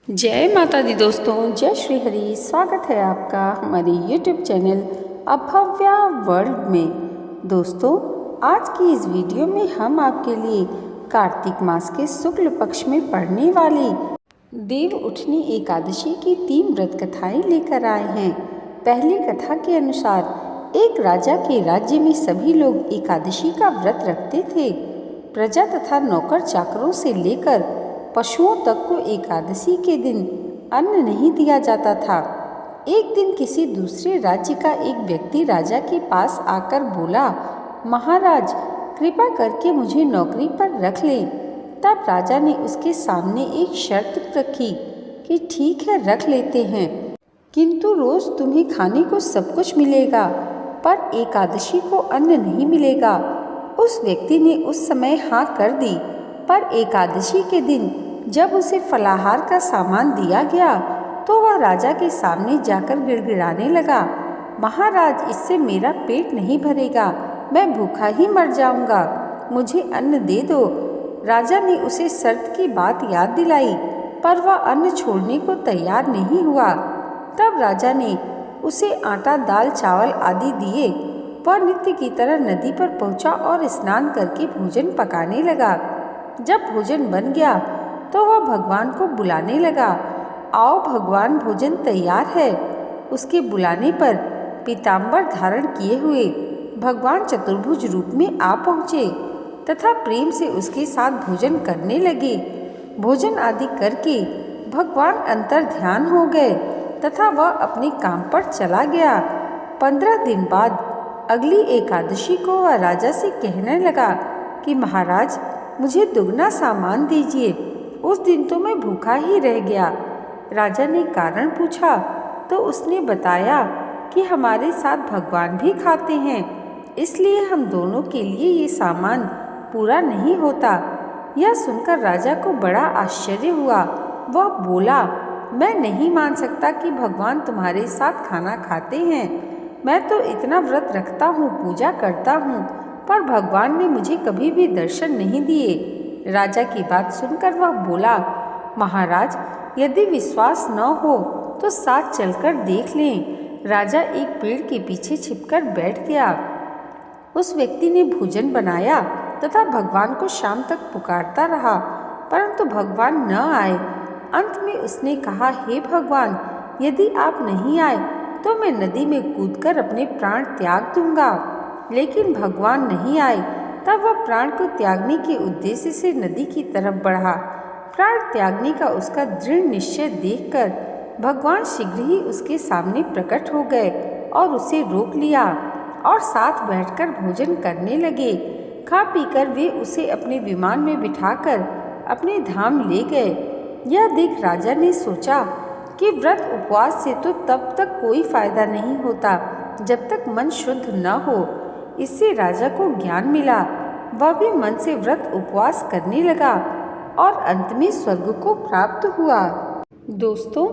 जय माता दी दोस्तों, जय श्री हरि। स्वागत है आपका हमारे YouTube चैनल अभव्या वर्ल्ड में। दोस्तों, आज की इस वीडियो में हम आपके लिए कार्तिक मास के शुक्ल पक्ष में पड़ने वाली देव उठनी एकादशी की 3 व्रत कथाएं लेकर आए हैं। पहली कथा के अनुसार एक राजा के राज्य में सभी लोग एकादशी का व्रत रखते थे। प्रजा तथा नौकर चाकरों से लेकर पशुओं तक को एकादशी के दिन अन्न नहीं दिया जाता था। एक दिन किसी दूसरे राज्य का एक व्यक्ति राजा के पास आकर बोला, महाराज, कृपा करके मुझे नौकरी पर रख लें। तब राजा ने उसके सामने एक शर्त रखी कि ठीक है, रख लेते हैं, किंतु रोज तुम्हें खाने को सब कुछ मिलेगा, पर एकादशी को अन्न नहीं मिलेगा। उस व्यक्ति ने उस समय हाँ कर दी, पर एकादशी के दिन जब उसे फलाहार का सामान दिया गया तो वह राजा के सामने जाकर गिड़गिड़ाने लगा, महाराज, इससे मेरा पेट नहीं भरेगा, मैं भूखा ही मर जाऊंगा, मुझे अन्न दे दो। राजा ने उसे शर्त की बात याद दिलाई, पर वह अन्न छोड़ने को तैयार नहीं हुआ। तब राजा ने उसे आटा, दाल, चावल आदि दिए। वह नित्य की तरह नदी पर पहुंचा और स्नान करके भोजन पकाने लगा। जब भोजन बन गया तो वह भगवान को बुलाने लगा, आओ भगवान, भोजन तैयार है। उसके बुलाने पर पीताम्बर धारण किए हुए भगवान चतुर्भुज रूप में आ पहुँचे तथा प्रेम से उसके साथ भोजन करने लगे। भोजन आदि करके भगवान अंतर ध्यान हो गए तथा वह अपने काम पर चला गया। 15 दिन बाद अगली एकादशी को वह राजा से कहने लगा कि महाराज, मुझे दुगना सामान दीजिए, उस दिन तो मैं भूखा ही रह गया। राजा ने कारण पूछा तो उसने बताया कि हमारे साथ भगवान भी खाते हैं, इसलिए हम दोनों के लिए ये सामान पूरा नहीं होता। यह सुनकर राजा को बड़ा आश्चर्य हुआ। वह बोला, मैं नहीं मान सकता कि भगवान तुम्हारे साथ खाना खाते हैं। मैं तो इतना व्रत रखता हूँ, पूजा करता हूँ, पर भगवान ने मुझे कभी भी दर्शन नहीं दिए। राजा की बात सुनकर वह बोला, महाराज, यदि विश्वास न हो तो साथ चलकर देख लें। राजा एक पेड़ के पीछे छिपकर बैठ गया। उस व्यक्ति ने भोजन बनाया तथा भगवान को शाम तक पुकारता रहा, परंतु भगवान न आए। अंत में उसने कहा, हे भगवान, यदि आप नहीं आए तो मैं नदी में कूदकर अपने प्राण त्याग दूंगा। लेकिन भगवान नहीं आए। तब वह प्राण को त्यागने के उद्देश्य से नदी की तरफ बढ़ा। प्राण त्यागने का उसका दृढ़ निश्चय देखकर भगवान शीघ्र ही उसके सामने प्रकट हो गए और उसे रोक लिया और साथ बैठकर भोजन करने लगे। खा पीकर वे उसे अपने विमान में बिठाकर अपने धाम ले गए। यह देख राजा ने सोचा कि व्रत उपवास से तो तब तक कोई फायदा नहीं होता जब तक मन शुद्ध न हो। इससे राजा को ज्ञान मिला। वह भी मन से व्रत उपवास करने लगा और अंत में स्वर्ग को प्राप्त हुआ। दोस्तों,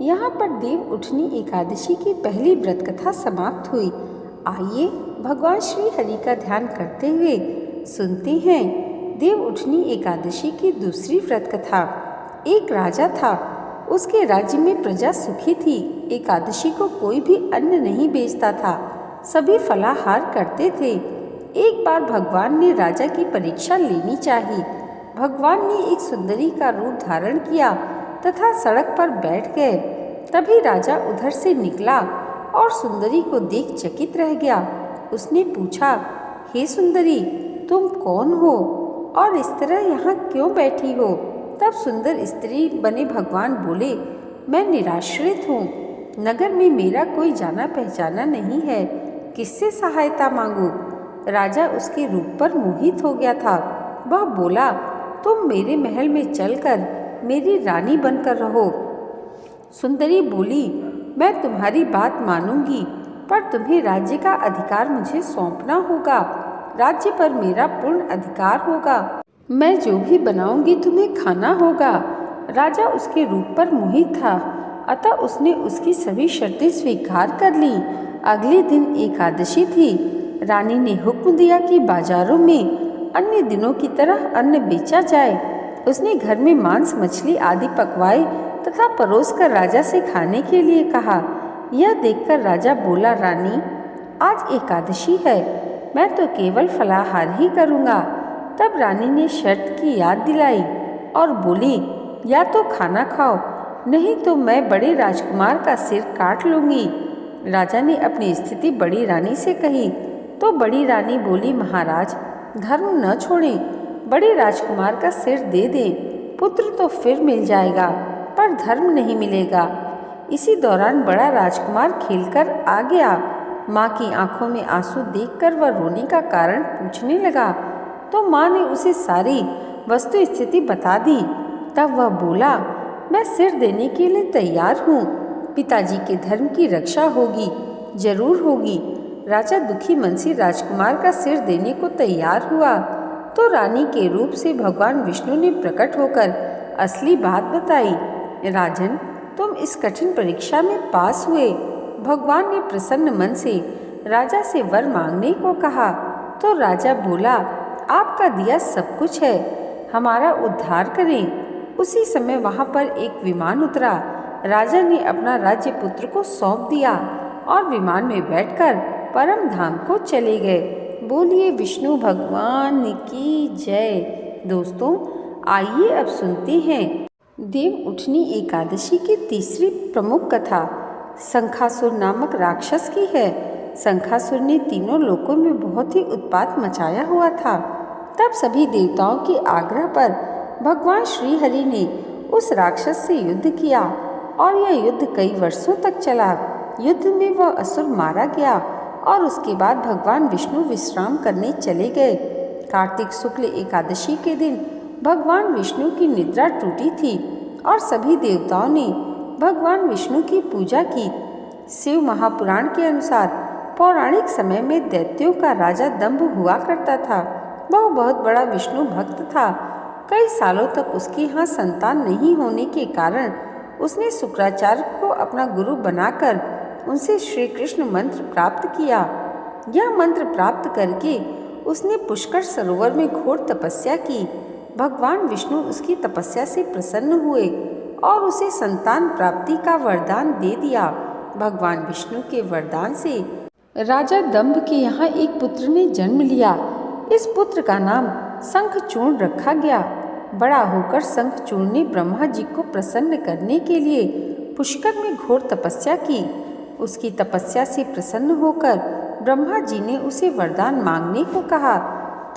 यहाँ पर देव उठनी एकादशी की पहली व्रत कथा समाप्त हुई। आइए भगवान श्री हरि का ध्यान करते हुए सुनते हैं देव उठनी एकादशी की दूसरी व्रत कथा। एक राजा था, उसके राज्य में प्रजा सुखी थी। एकादशी को कोई भी अन्न नहीं बेचता था, सभी फलाहार करते थे। एक बार भगवान ने राजा की परीक्षा लेनी चाहिए। भगवान ने एक सुंदरी का रूप धारण किया तथा सड़क पर बैठ गए। तभी राजा उधर से निकला और सुंदरी को देख चकित रह गया। उसने पूछा, हे सुंदरी, तुम कौन हो और इस तरह यहाँ क्यों बैठी हो? तब सुंदर स्त्री बने भगवान बोले, मैं निराश्रित हूँ, नगर में मेरा कोई जाना पहचाना नहीं है, किससे सहायता मांगूं? राजा उसके रूप पर मोहित हो गया था। वह बोला, तुम मेरे महल में चलकर मेरी रानी बनकर रहो। सुंदरी बोली, मैं तुम्हारी बात मानूंगी, पर तुम्हें राज्य का अधिकार मुझे सौंपना होगा। राज्य पर मेरा पूर्ण अधिकार होगा। मैं जो भी बनाऊंगी तुम्हें खाना होगा। राजा उसके रूप पर मोहित था, अतः उसने उसकी सभी शर्तें स्वीकार कर लीं। अगले दिन एकादशी थी। रानी ने हुक्म दिया कि बाजारों में अन्य दिनों की तरह अन्न बेचा जाए। उसने घर में मांस, मछली आदि पकवाए तथा परोसकर राजा से खाने के लिए कहा। यह देखकर राजा बोला, रानी, आज एकादशी है, मैं तो केवल फलाहार ही करूँगा। तब रानी ने शर्त की याद दिलाई और बोली, या तो खाना खाओ, नहीं तो मैं बड़े राजकुमार का सिर काट लूँगी। राजा ने अपनी स्थिति बड़ी रानी से कही तो बड़ी रानी बोली, महाराज, धर्म न छोड़ें, बड़े राजकुमार का सिर दे दें, पुत्र तो फिर मिल जाएगा पर धर्म नहीं मिलेगा। इसी दौरान बड़ा राजकुमार खेलकर आ गया। माँ की आंखों में आंसू देखकर वह रोने का कारण पूछने लगा तो माँ ने उसे सारी वस्तु स्थिति बता दी। तब वह बोला, मैं सिर देने के लिए तैयार हूँ, पिताजी के धर्म की रक्षा होगी, जरूर होगी। राजा दुखी मन से राजकुमार का सिर देने को तैयार हुआ तो रानी के रूप से भगवान विष्णु ने प्रकट होकर असली बात बताई। राजन, तुम इस कठिन परीक्षा में पास हुए। भगवान ने प्रसन्न मन से राजा से वर मांगने को कहा तो राजा बोला, आपका दिया सब कुछ है, हमारा उद्धार करें। उसी समय वहाँ पर एक विमान उतरा। राजा ने अपना राज्य पुत्र को सौंप दिया और विमान में बैठकर परम धाम को चले गए। बोलिए विष्णु भगवान की जय। दोस्तों, आइए अब सुनते हैं देव उठनी एकादशी की तीसरी प्रमुख कथा शंखासुर नामक राक्षस की है। शंखासुर ने तीनों लोकों में बहुत ही उत्पात मचाया हुआ था। तब सभी देवताओं के आग्रह पर भगवान श्री हरि ने उस राक्षस से युद्ध किया और यह युद्ध कई वर्षों तक चला। युद्ध में वह असुर मारा गया और उसके बाद भगवान विष्णु विश्राम करने चले गए। कार्तिक शुक्ल एकादशी के दिन भगवान विष्णु की निद्रा टूटी थी और सभी देवताओं ने भगवान विष्णु की पूजा की। शिव महापुराण के अनुसार पौराणिक समय में दैत्यों का राजा दंभ हुआ करता था। वह बहुत बड़ा विष्णु भक्त था। कई सालों तक उसके यहाँ संतान नहीं होने के कारण उसने शुक्राचार्य को अपना गुरु बनाकर उनसे श्री कृष्ण मंत्र प्राप्त किया। यह मंत्र प्राप्त करके उसने पुष्कर सरोवर में घोर तपस्या की। भगवान विष्णु उसकी तपस्या से प्रसन्न हुए और उसे संतान प्राप्ति का वरदान दे दिया। भगवान विष्णु के वरदान से राजा दंभ के यहाँ एक पुत्र ने जन्म लिया। इस पुत्र का नाम शंखचूर्ण रखा गया। बड़ा होकर शंखचूर्ण ने ब्रह्मा जी को प्रसन्न करने के लिए पुष्कर में घोर तपस्या की। उसकी तपस्या से प्रसन्न होकर ब्रह्मा जी ने उसे वरदान मांगने को कहा।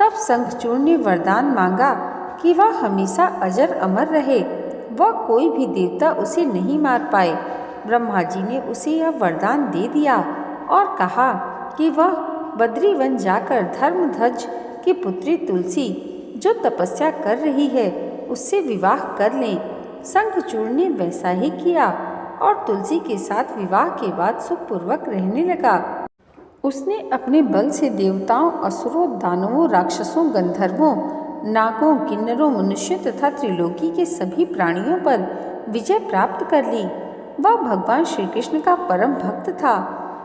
तब शंखचूर्ण ने वरदान मांगा कि वह हमेशा अजर अमर रहे, वह कोई भी देवता उसे नहीं मार पाए। ब्रह्मा जी ने उसे यह वरदान दे दिया और कहा कि वह बद्रीवन जाकर धर्मध्वज की पुत्री तुलसी जो तपस्या कर रही है उससे विवाह कर लें। शंखचूर्ण ने वैसा ही किया और तुलसी के साथ विवाह के बाद सुखपूर्वक रहने लगा। उसने अपने बल से देवताओं, असुरों, दानवों, राक्षसों, गंधर्वों, नागों, किन्नरों, मनुष्यों तथा त्रिलोकी के सभी प्राणियों पर विजय प्राप्त कर ली। वह भगवान श्री कृष्ण का परम भक्त था।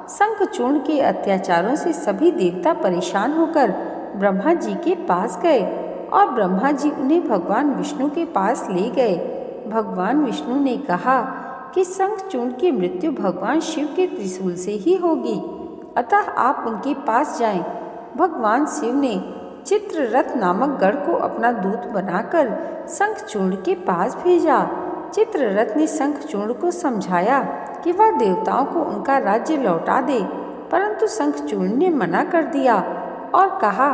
शंखचूर्ण के अत्याचारों से सभी देवता परेशान होकर ब्रह्मा जी के पास गए और ब्रह्मा जी उन्हें भगवान विष्णु के पास ले गए। भगवान विष्णु ने कहा कि शंखचूर्ण की मृत्यु भगवान शिव के त्रिशूल से ही होगी, अतः आप उनके पास जाएं। भगवान शिव ने चित्ररथ नामक गढ़ को अपना दूत बनाकर शंखचूर्ण के पास भेजा। चित्ररथ ने शंखचूर्ण को समझाया कि वह देवताओं को उनका राज्य लौटा दे, परंतु शंखचूर्ण ने मना कर दिया और कहा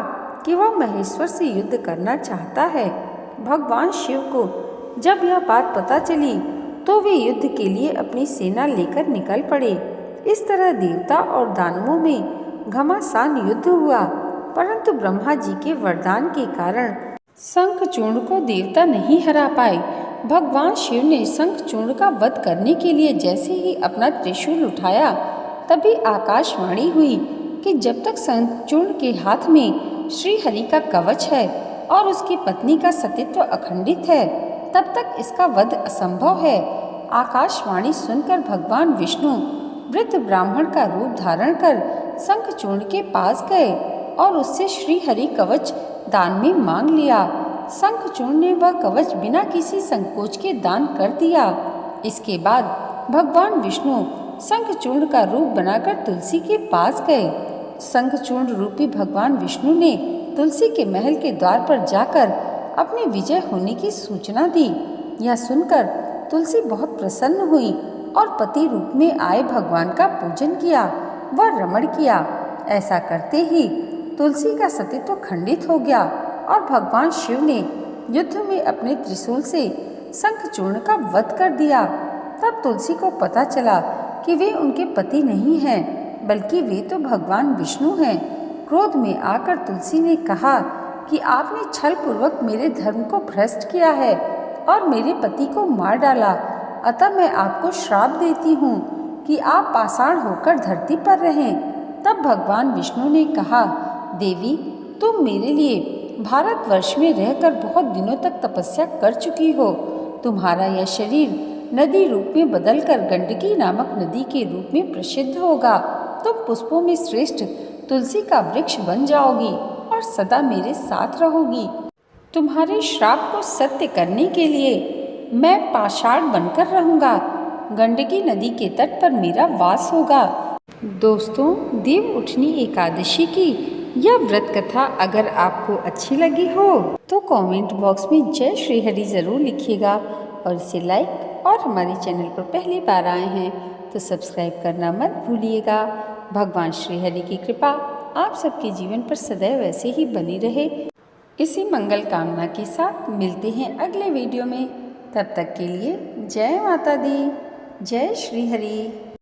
कि वह महेश्वर से युद्ध करना चाहता है। भगवान शिव को जब यह बात पता चली तो वे युद्ध के लिए अपनी सेना लेकर निकल पड़े। इस तरह देवता और दानवों में घमासान युद्ध हुआ, परंतु ब्रह्मा जी के वरदान के कारण शंखचूर्ण को देवता नहीं हरा पाए। भगवान शिव ने शंखचूर्ण का वध करने के लिए जैसे ही अपना त्रिशूल उठाया, तभी आकाशवाणी हुई कि जब तक शंखचूर्ण के हाथ में श्री हरि का कवच है और उसकी पत्नी का सतीत्व अखंडित है, तब तक इसका वध असंभव है। आकाशवाणी सुनकर भगवान विष्णु वृद्ध ब्राह्मण का रूप धारण कर शंखचूर्ण के पास गए और उससे श्री हरि कवच दान में मांग लिया। शंखचूर्ण ने वह कवच बिना किसी संकोच के दान कर दिया। इसके बाद भगवान विष्णु शंखचूर्ण का रूप बनाकर तुलसी के पास गए। शंखचूर्ण रूपी भगवान विष्णु ने तुलसी के महल के द्वार पर जाकर अपनी विजय होने की सूचना दी। यह सुनकर तुलसी बहुत प्रसन्न हुई और पति रूप में आए भगवान का पूजन किया व रमण किया। ऐसा करते ही तुलसी का सतीत्व खंडित हो गया और भगवान शिव ने युद्ध में अपने त्रिशूल से शंखचूर्ण का वध कर दिया। तब तुलसी को पता चला कि वे उनके पति नहीं हैं, बल्कि वे तो भगवान विष्णु हैं। क्रोध में आकर तुलसी ने कहा कि आपने छल पूर्वक मेरे धर्म को भ्रष्ट किया है और मेरे पति को मार डाला, अतः मैं आपको श्राप देती हूँ कि आप पाषाण होकर धरती पर रहें। तब भगवान विष्णु ने कहा, देवी, तुम मेरे लिए भारतवर्ष में रहकर बहुत दिनों तक तपस्या कर चुकी हो। तुम्हारा यह शरीर नदी रूप में बदलकर गंडकी नामक नदी के रूप में प्रसिद्ध होगा। तुम पुष्पों में श्रेष्ठ तुलसी का वृक्ष बन जाओगी और सदा मेरे साथ रहोगी। तुम्हारे श्राप को सत्य करने के लिए मैं पाषाण बनकर रहूँगा। गंडकी नदी के तट पर मेरा वास होगा। दोस्तों, देव उठनी एकादशी की यह व्रत कथा अगर आपको अच्छी लगी हो तो कमेंट बॉक्स में जय श्री हरि ज़रूर लिखिएगा और इसे लाइक और हमारे चैनल पर पहली बार आए हैं तो सब्सक्राइब करना मत भूलिएगा। भगवान श्री हरि की कृपा आप सबके जीवन पर सदैव ऐसे ही बनी रहे, इसी मंगल कामना के साथ मिलते हैं अगले वीडियो में। तब तक के लिए जय माता दी, जय श्री हरि।